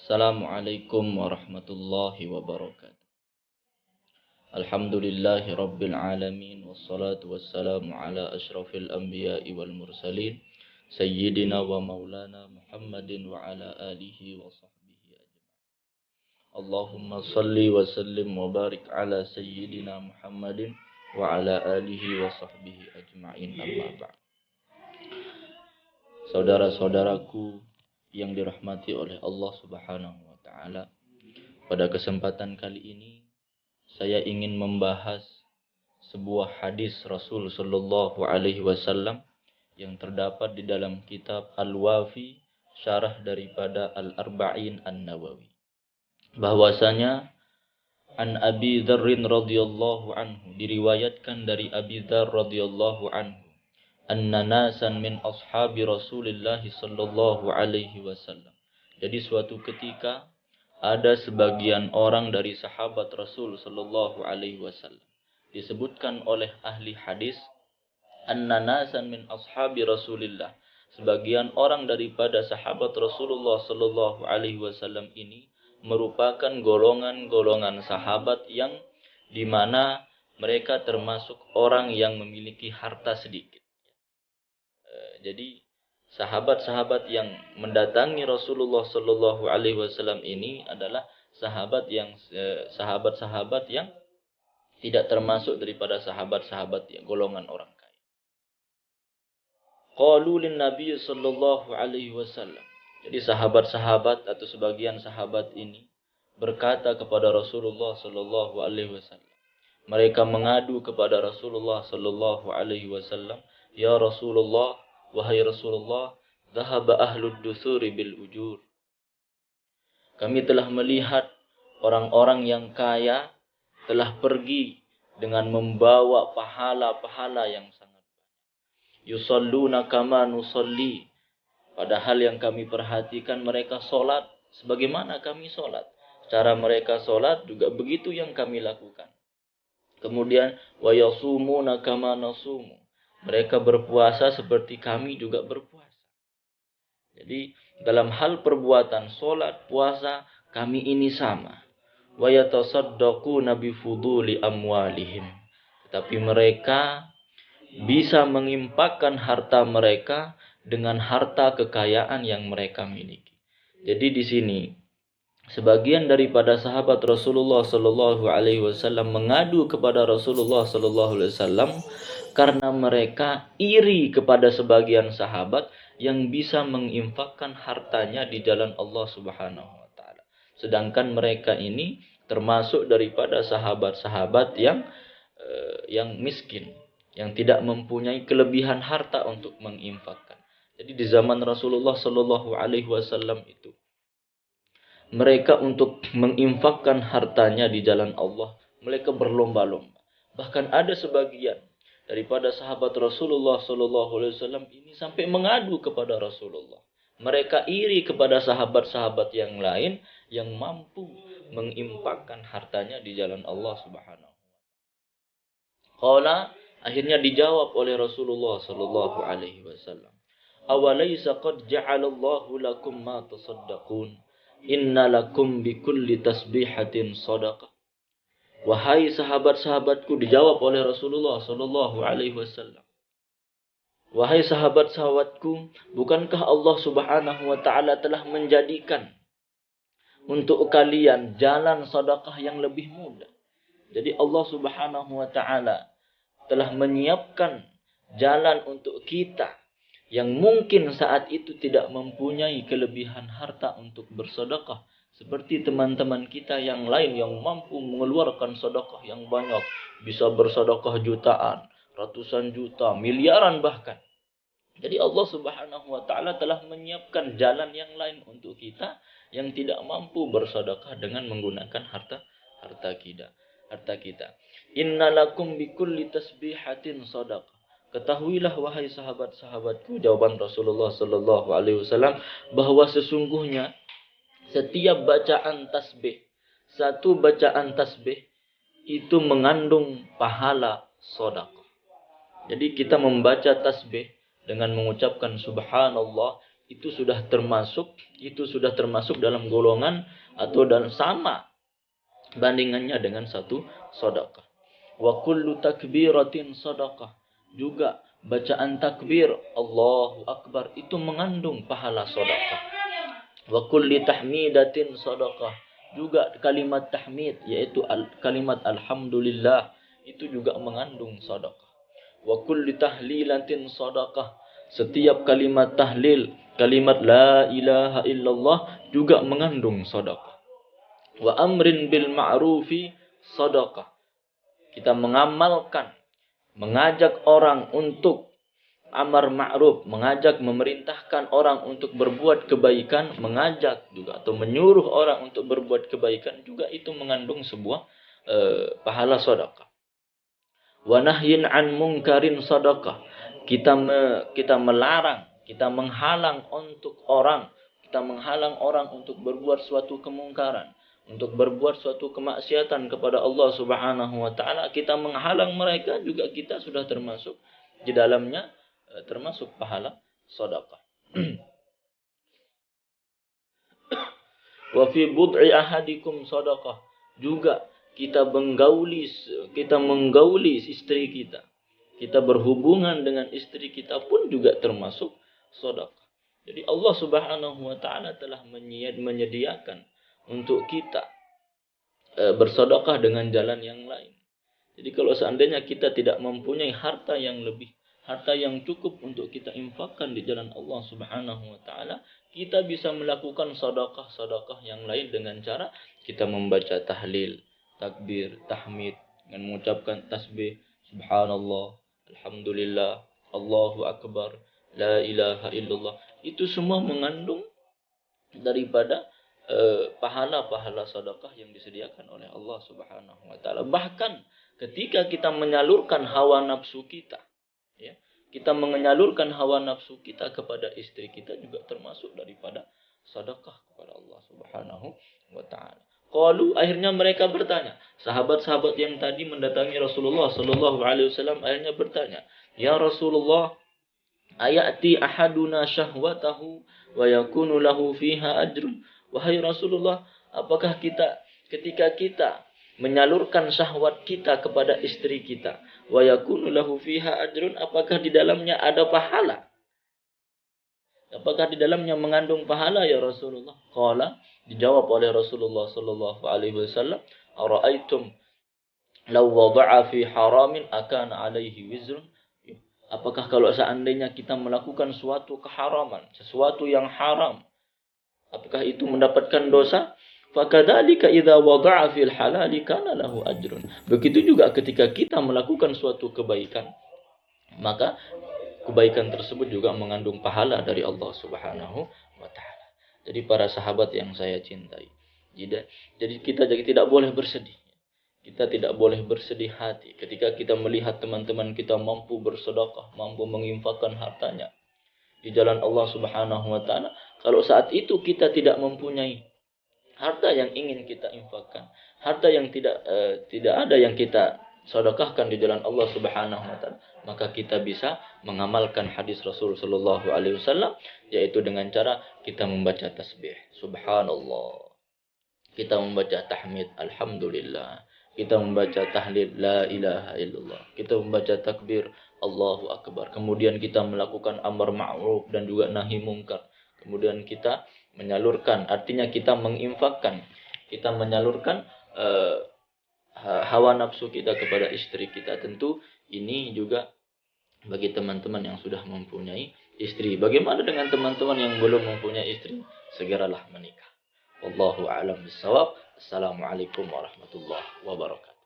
Assalamualaikum warahmatullahi wabarakatuh. Alhamdulillahi rabbil alamin. Wassalatu wassalamu ala ashrafil anbiya'i wal mursalin. Sayyidina wa maulana Muhammadin wa ala alihi wa sahbihi ajma'in. Allahumma salli wa sallim wa barik ala sayyidina Muhammadin wa ala alihi wa sahbihi ajma'in, amma ba'd. Saudara-saudaraku yang dirahmati oleh Allah Subhanahu wa taala, pada kesempatan kali ini saya ingin membahas sebuah hadis Rasul sallallahu alaihi wasallam yang terdapat di dalam kitab Al-Wafi, syarah daripada Al-Arba'in An-Nawawi. Bahwasanya an Abi Dzar radhiyallahu anhu, diriwayatkan dari Abi Dzar radhiyallahu anhu, anna nasan min ashabi Rasulillah sallallahu alaihi wasallam. Jadi suatu ketika ada sebagian orang dari sahabat Rasul sallallahu alaihi wasallam. Disebutkan oleh ahli hadis, anna nasan min ashabi Rasulillah. Sebagian orang daripada sahabat Rasulullah sallallahu alaihi wasallam ini merupakan golongan-golongan sahabat yang di mana mereka termasuk orang yang memiliki harta sedikit. Jadi sahabat-sahabat yang mendatangi Rasulullah sallallahu alaihi wasallam ini adalah sahabat-sahabat yang tidak termasuk daripada sahabat-sahabat yang golongan orang kaya. Qalu lin Nabi sallallahu alaihi wasallam. Jadi sahabat-sahabat atau sebagian sahabat ini berkata kepada Rasulullah sallallahu alaihi wasallam. Mereka mengadu kepada Rasulullah sallallahu alaihi wasallam, "Ya Rasulullah, wahai Rasulullah, dhahaba ahlud dusuri bil ujur." Kami telah melihat orang-orang yang kaya telah pergi dengan membawa pahala-pahala yang sangat banyak. Yusalluna kama nusalli. Padahal yang kami perhatikan mereka solat sebagaimana kami solat. Cara mereka solat juga begitu yang kami lakukan. Kemudian wa yasumuna kama nasumu. Mereka berpuasa seperti kami juga berpuasa. Jadi dalam hal perbuatan solat, puasa, kami ini sama. Wa yatasaddaquna bi fuduli amwalihim. Tetapi mereka bisa menginfakkan harta mereka dengan harta kekayaan yang mereka miliki. Jadi di sini sebagian daripada sahabat Rasulullah sallallahu alaihi wasallam mengadu kepada Rasulullah sallallahu alaihi wasallam karena mereka iri kepada sebagian sahabat yang bisa menginfakkan hartanya di jalan Allah Subhanahu wa taala. Sedangkan mereka ini termasuk daripada sahabat-sahabat yang miskin, yang tidak mempunyai kelebihan harta untuk menginfakkan. Jadi di zaman Rasulullah sallallahu alaihi wasallam itu mereka untuk menginfakkan hartanya di jalan Allah, mereka berlomba-lomba. Bahkan ada sebagian daripada sahabat Rasulullah sallallahu alaihi wasallam ini sampai mengadu kepada Rasulullah. Mereka iri kepada sahabat-sahabat yang lain yang mampu menginfakkan hartanya di jalan Allah Subhanahu wa taala. Akhirnya dijawab oleh Rasulullah sallallahu alaihi wasallam, "Awalaysa qad ja'alallahu lakum ma tasaddaqun? Inna lakum bikulli tasbihatin sadaqah." Wahai sahabat-sahabatku, dijawab oleh Rasulullah sallallahu alaihi wasallam. Wahai sahabat-sahabatku, bukankah Allah Subhanahu wa taala telah menjadikan untuk kalian jalan sedekah yang lebih mudah? Jadi Allah Subhanahu wa taala telah menyiapkan jalan untuk kita yang mungkin saat itu tidak mempunyai kelebihan harta untuk bersedekah, seperti teman-teman kita yang lain yang mampu mengeluarkan sedekah yang banyak, bisa bersedekah jutaan, ratusan juta, miliaran bahkan. Jadi Allah Subhanahu wa taala telah menyiapkan jalan yang lain untuk kita yang tidak mampu bersedekah dengan menggunakan harta kita. Innalakum bikulli tasbihatin sadaqah. Ketahuilah wahai sahabat-sahabatku, jawaban Rasulullah sallallahu alaihi wasallam, bahwa sesungguhnya setiap bacaan tasbih, satu bacaan tasbih itu mengandung pahala sedekah. Jadi kita membaca tasbih dengan mengucapkan subhanallah itu sudah termasuk dalam golongan atau dalam sama bandingannya dengan satu sedekah. Wa kullu takbiratin sedekah. Juga bacaan takbir Allahu Akbar itu mengandung pahala sedekah. Wa kulli tahmidatin sedekah. Juga kalimat tahmid yaitu kalimat alhamdulillah itu juga mengandung sedekah. Wa kulli tahlilatin sedekah. Setiap kalimat tahlil, kalimat la ilaha illallah juga mengandung sedekah. Wa amrin bil ma'rufi sedekah. Kita mengamalkan, mengajak orang untuk amar ma'ruf, mengajak, memerintahkan orang untuk berbuat kebaikan, mengajak juga atau menyuruh orang untuk berbuat kebaikan juga itu mengandung sebuah pahala sedekah. Wa nahyin an munkarin sedekah. Kita melarang, kita menghalang orang untuk berbuat suatu kemungkaran, untuk berbuat suatu kemaksiatan kepada Allah Subhanahu wa taala. Kita menghalang mereka juga kita sudah termasuk di dalamnya termasuk pahala sedekah. Wa fi bud'i ahadikum sedekah. Juga kita menggauli istri kita. Kita berhubungan dengan istri kita pun juga termasuk sedekah. Jadi Allah Subhanahu wa taala telah menyediakan untuk kita bersedekah dengan jalan yang lain. Jadi kalau seandainya kita tidak mempunyai harta yang lebih, harta yang cukup untuk kita infakkan di jalan Allah Subhanahu wa taala, kita bisa melakukan sedekah yang lain dengan cara kita membaca tahlil, takbir, tahmid, dengan mengucapkan tasbih, subhanallah, alhamdulillah, Allahu akbar, la ilaha illallah. Itu semua mengandung daripada pahala-pahala sedekah yang disediakan oleh Allah Subhanahu wa taala. Bahkan ketika kita menyalurkan hawa nafsu kita, ya, kita menyalurkan hawa nafsu kita kepada istri kita juga termasuk daripada sedekah kepada Allah Subhanahu wa taala. Qalu, akhirnya mereka bertanya, sahabat-sahabat yang tadi mendatangi Rasulullah sallallahu alaihi wasallam akhirnya bertanya, "Ya Rasulullah, ayati ahaduna syahwatahu wa yakunu lahu fiha ajrun?" Wahai Rasulullah, apakah ketika kita menyalurkan syahwat kita kepada istri kita, wa yakunu lahu fiha ajrun, apakah di dalamnya ada pahala? Apakah di dalamnya mengandung pahala ya Rasulullah? Qala, dijawab oleh Rasulullah sallallahu alaihi wasallam, "Ara'aitum law wada'a fi haramin akana alaihi wizrun?" Apakah kalau seandainya kita melakukan suatu keharaman, sesuatu yang haram, apakah itu mendapatkan dosa? Fakadzalika idza wada'a fil halali kana lahu ajrun. Begitu juga ketika kita melakukan suatu kebaikan, maka kebaikan tersebut juga mengandung pahala dari Allah Subhanahu wa taala. Jadi para sahabat yang saya cintai, jadi kita tidak boleh bersedih. Kita tidak boleh bersedih hati ketika kita melihat teman-teman kita mampu bersedekah, mampu menginfakkan hartanya di jalan Allah Subhanahu wa taala. Kalau saat itu kita tidak mempunyai harta yang ingin kita infakkan, harta yang tidak ada yang kita sedekahkan di jalan Allah Subhanahu wa taala, maka kita bisa mengamalkan hadis Rasul sallallahu alaihi wasallam, yaitu dengan cara kita membaca tasbih subhanallah, kita membaca tahmid alhamdulillah, kita membaca tahlil la ilaha illallah, kita membaca takbir Allahu akbar, kemudian kita melakukan amar ma'ruf dan juga nahi mungkar. Kemudian kita menyalurkan, artinya kita menginfakkan, kita menyalurkan hawa nafsu kita kepada istri kita. Tentu ini juga bagi teman-teman yang sudah mempunyai istri. Bagaimana dengan teman-teman yang belum mempunyai istri? Segeralah menikah. Wallahu a'lam bishawab. Assalamualaikum warahmatullahi wabarakatuh.